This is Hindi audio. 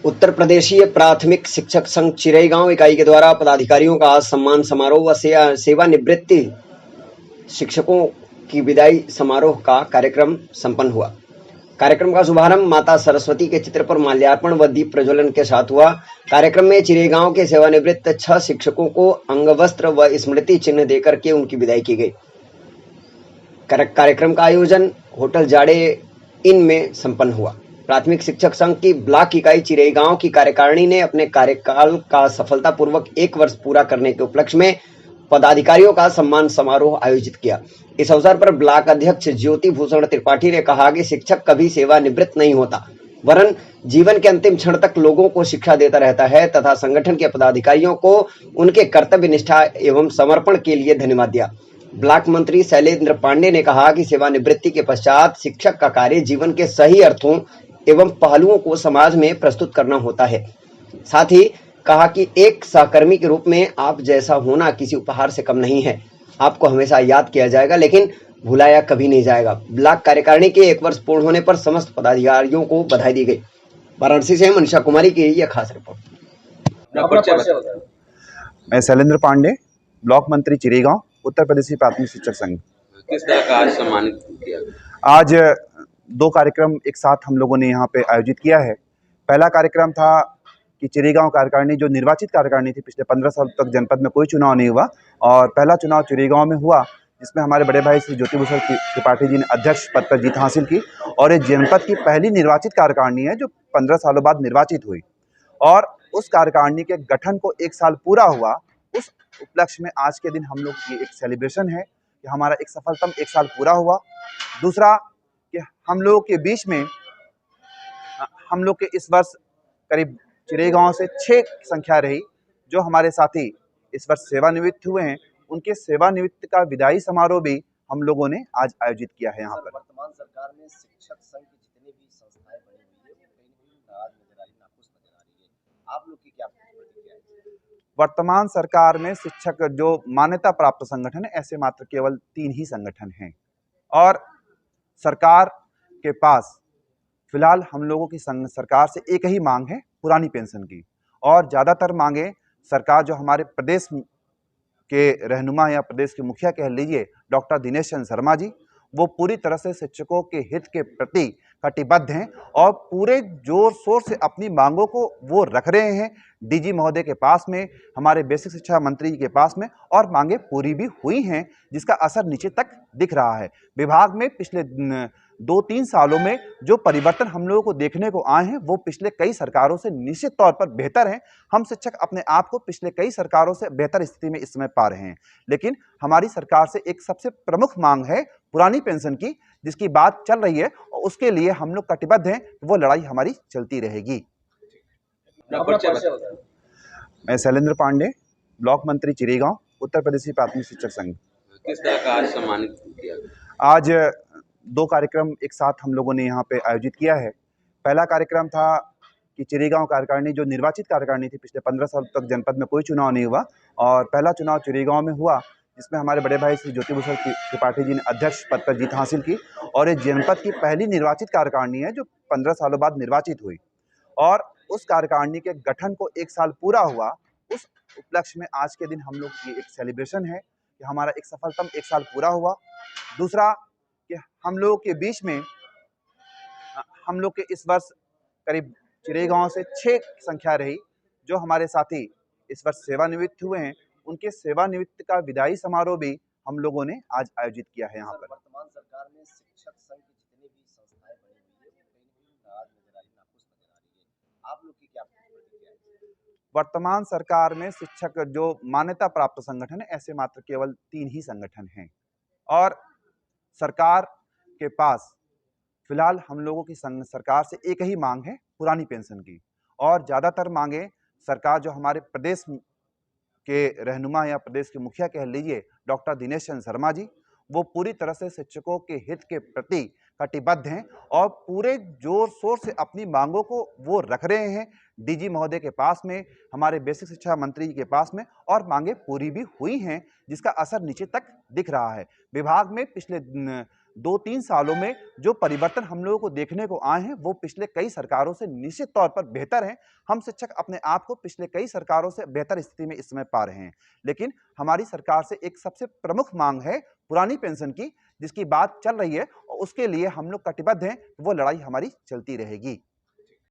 उत्तर प्रदेशीय प्राथमिक शिक्षक संघ चिरईगांव इकाई के द्वारा पदाधिकारियों का आज सम्मान समारोह व सेवानिवृत्ति शिक्षकों की विदाई समारोह का कार्यक्रम संपन्न हुआ। कार्यक्रम का शुभारंभ माता सरस्वती के चित्र पर माल्यार्पण व दीप प्रज्वलन के साथ हुआ। कार्यक्रम में चिरईगांव के सेवानिवृत्त 6 शिक्षकों को अंगवस्त्र व स्मृति चिन्ह देकर के उनकी विदाई की गई। कार्यक्रम का आयोजन होटल जाड़े इन में संपन्न हुआ। प्राथमिक शिक्षक संघ की ब्लॉक इकाई चिरईगांव की कार्यकारिणी ने अपने कार्यकाल का सफलतापूर्वक 1 वर्ष पूरा करने के उपलक्ष्य में पदाधिकारियों का सम्मान समारोह आयोजित किया। इस अवसर पर ब्लॉक अध्यक्ष ज्योति भूषण त्रिपाठी ने कहा कि शिक्षक कभी सेवानिवृत्त नहीं होता, वरन जीवन के अंतिम क्षण तक लोगों को शिक्षा देता रहता है तथा संगठन के पदाधिकारियों को उनके कर्तव्य निष्ठा एवं समर्पण के लिए धन्यवाद दिया। ब्लॉक मंत्री शैलेंद्र पांडे ने कहा कि सेवानिवृत्ति के पश्चात शिक्षक का कार्य जीवन के सही अर्थों एवं पहलुओं को समाज में प्रस्तुत करना होता है। साथ ही कहा कि एक सहकर्मी के रूप में आप जैसा होना किसी उपहार से कम नहीं है। आपको हमेशा याद किया जाएगा, लेकिन भुलाया कभी नहीं जाएगा। ब्लॉक कार्यकारिणी के 1 वर्ष पूर्ण होने पर समस्त पदाधिकारियों को बधाई दी गई। वाराणसी से मनीषा कुमारी की यह खास रिपोर्ट। मैं शैलेंद्र पांडे, ब्लॉक मंत्री चिरईगांव, उत्तर प्रदेशी प्राथमिक शिक्षक संघ। किस तरह का आज सम्मानित किया? आज 2 कार्यक्रम एक साथ हम लोगों ने यहाँ पे आयोजित किया है। पहला कार्यक्रम था कि चिरईगांव कार्यकारिणी जो निर्वाचित कार्यकारिणी थी, पिछले 15 साल तक जनपद में कोई चुनाव नहीं हुआ और पहला चुनाव चिरईगांव में हुआ, जिसमें हमारे बड़े भाई श्री ज्योति भूषण त्रिपाठी जी ने अध्यक्ष पद पर जीत हासिल की और ये जनपद की पहली निर्वाचित कार्यकारिणी है जो 15 सालों बाद निर्वाचित हुई। और उस कार्यकारिणी के गठन को 1 साल पूरा हुआ, उस उपलक्ष्य में आज के दिन हम लोग की एक सेलिब्रेशन है कि हमारा एक सफलतम 1 साल पूरा हुआ। दूसरा कि हम लोगों के बीच में हम लोग के इस वर्ष करीब चिरईगांव से 6 संख्या रही जो हमारे साथी इस वर्ष सेवानिवृत्त हुए हैं। उनके सेवानिवृत्त का विदाई समारोह भी हम लोगों ने आज आयोजित किया है यहाँ पर। वर्तमान सरकार में शिक्षक संघ की जितनी भी संस्थाएं बनी हुई है वो कहीं ना कहीं नाराज नजर आ रही, नाखुश नजर आ रही है। आप लोग की क्या प्रतिक्रिया है? वर्तमान सरकार में शिक्षक जो मान्यता प्राप्त संगठन है, ऐसे मात्र केवल 3 ही संगठन हैं और सरकार के पास फिलहाल हम लोगों की सरकार से एक ही मांग है, पुरानी पेंशन की। और ज़्यादातर मांगे सरकार जो हमारे प्रदेश के रहनुमा या प्रदेश के मुखिया कह लीजिए डॉक्टर दिनेश चंद्र शर्मा जी, वो पूरी तरह से शिक्षकों के हित के प्रति कटिबद्ध हैं और पूरे जोर शोर से अपनी मांगों को वो रख रहे हैं डीजी महोदय के पास में, हमारे बेसिक शिक्षा मंत्री जी के पास में, और मांगे पूरी भी हुई हैं जिसका असर नीचे तक दिख रहा है। विभाग में पिछले 2-3 सालों में जो परिवर्तन हम लोगों को देखने को आए हैं वो पिछले कई सरकारों से निश्चित तौर पर बेहतर हैं। हम शिक्षक अपने आप को पिछले कई सरकारों से बेहतर स्थिति में इस समय पा रहे हैं, लेकिन हमारी सरकार से एक सबसे प्रमुख मांग है पुरानी पेंशन की, जिसकी बात चल रही है और उसके लिए हम लोग कटिबद्ध हैं। वो लड़ाई हमारी चलती रहेगी। मैं शैलेंद्र पांडे, ब्लॉक मंत्री चिरईगांव, उत्तर प्रदेशी प्राथमिक शिक्षक संघ। किस तरह का आज सम्मानित किया? आज 2 कार्यक्रम एक साथ हम लोगों ने यहाँ पे आयोजित किया है। पहला कार्यक्रम था कि चिरईगांव कार्यकारिणी जो निर्वाचित कार्यकारिणी थी, पिछले 15 साल तक जनपद में कोई चुनाव नहीं हुआ और पहला चुनाव चिरईगांव में हुआ, जिसमें हमारे बड़े भाई श्री ज्योति भूषण त्रिपाठी जी ने अध्यक्ष पद पर जीत हासिल की और ये जनपद की पहली निर्वाचित कार्यकारिणी है जो 15 सालों बाद निर्वाचित हुई। और उस कार्यकारिणी के गठन को 1 साल पूरा हुआ, उस उपलक्ष्य में आज के दिन हम लोग की एक सेलिब्रेशन है कि हमारा एक सफलतम 1 साल पूरा हुआ। दूसरा कि हम लोगों के बीच में हम लोग के इस वर्ष करीब चिरईगांव से 6 संख्या रही जो हमारे साथी इस वर्ष सेवानिवृत्त हुए हैं। उनके सेवानिवृत्त का विदाई समारोह भी हम लोगों ने आज आयोजित किया है यहाँ पर। वर्तमान सरकार में शिक्षक संघ की जितनी भी संस्थाएं बनी हुई है वो कहीं ना कहीं नाराज नजर आ रही, नाखुश नजर आ रही है। आप लोग की क्या प्रतिक्रिया है? वर्तमान सरकार में शिक्षक जो मान्यता प्राप्त संगठन है, ऐसे मात्र केवल 3 ही संगठन हैं और सरकार के पास फिलहाल हम लोगों की सरकार से एक ही मांग है, पुरानी पेंशन की। और ज़्यादातर मांगे सरकार जो हमारे प्रदेश के रहनुमा या प्रदेश के मुखिया कह लीजिए डॉक्टर दिनेश चंद्र शर्मा जी, वो पूरी तरह से शिक्षकों के हित के प्रति कटिबद्ध हैं और पूरे जोर शोर से अपनी मांगों को वो रख रहे हैं डीजी महोदय के पास में, हमारे बेसिक शिक्षा मंत्री जी के पास में, और मांगे पूरी भी हुई हैं जिसका असर नीचे तक दिख रहा है। विभाग में पिछले 2-3 सालों में जो परिवर्तन हम लोगों को देखने को आए हैं वो पिछले कई सरकारों से निश्चित तौर पर बेहतर हैं। हम शिक्षक अपने आप को पिछले कई सरकारों से बेहतर स्थिति में इस समय पा रहे हैं। लेकिन हमारी सरकार से एक सबसे प्रमुख मांग है पुरानी पेंशन की, जिसकी बात चल रही है और उसके लिए हम लोग कटिबद्ध हैं। वो लड़ाई हमारी चलती रहेगी।